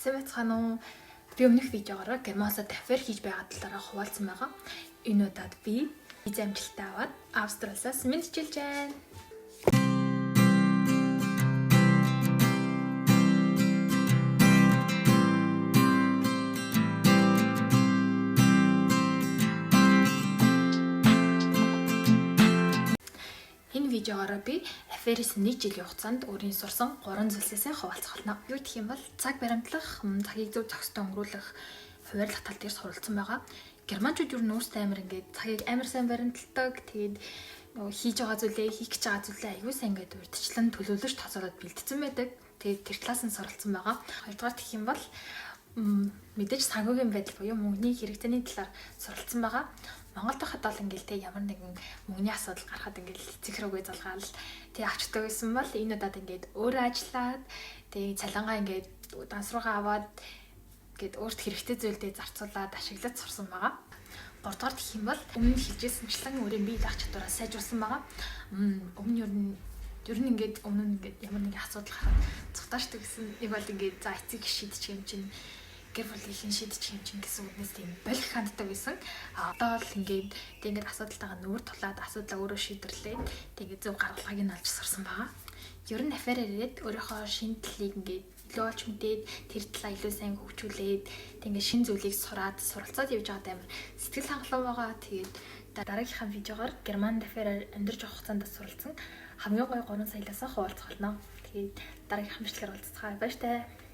Сэвэцхан уу би өмнөх видеогоор Германлад афер хийж байгаа талаараа хуваалцсан байгаа. Энэ удаад би виз амжилттай аваад Австралиас мэдчилж байна. Энэ видеогоор би аферис 1 жилийн хугацаанд өөрийн сурсан 3 зүйлсээс хуваалцах болно. Юу гэх юм бол цаг баримтлах, цагийг зөв зохистой өнгөрүүлэх, хуваарлах тал дээр суралцсан байгаа. Германчууд юу нүүрстэй амар ингээд цагийг амар сайн баримталдаг. Тэгээд хийж байгаа зүйлээ, хийх гэж байгаа зүйлээ аягүй сайн ингээд урьдчилан төлөвлөж тооцоолоод бэлдсэн байдаг. Тэгээд тэр талаас нь суралцсан байгаа. Хоёрдугаар гэх юм бол мэдээж санхүүгийн байдал буюу мөнгөний хэрэгцээний талаар суралцсан байгаа. Монголд байхад бол ингээл ямар нэгэн мөнгөний асуудал гарахад ингээл эцэг рүүгээ залгаал авчдаг байсан бол энэ удаад ингээд өөрөө ажиллаад цалингаа ингээд дансруугаа аваад ингээд өөрт хэрэгтэй зүйлдээ зарцуулаад ашиглаж сурсан байгаа. Гуравдугаар гэх юм бол өмнө хэлжсэнчлэн өөрийн бие даах чадвараа сайжруулсан байгаа. Өмнө ер нь ингээд ямар нэгэн асуудал гарахад цухтаашдаг гэсэн нэг бол ингээд за эцэг шийдчих юм чинь гэр бүлийн шийдчих юм чинь гэсэн үгнээс тийм болох ханддаг байсан. Одоо л ингээд асуудалтайгаа нүүр тулаад асуудлаа өөрөө шийдэрлээ. Тэгээд зөв гаргалгааг нь олж сурсан байгаа. Ер нь афераар ирээд өөрийнхөө шинэ талыг ингээд илүү олж мэдээд тэр талаа илүү сайн хөгжүүлээд тэгээд шинэ зүйлийг суралцаад явж байгаад амар сэтгэл хангалуун байгаа. Тэгээд дараагийнхаа видеогоор Германд афераар амьдарч явах хугацаанд суралцсан хамгийн гоё 3 саялаасаа хуваалцах болно. Тэгээд дараагийнхаа бичлэгээр уулзцгаая. Баяр таа.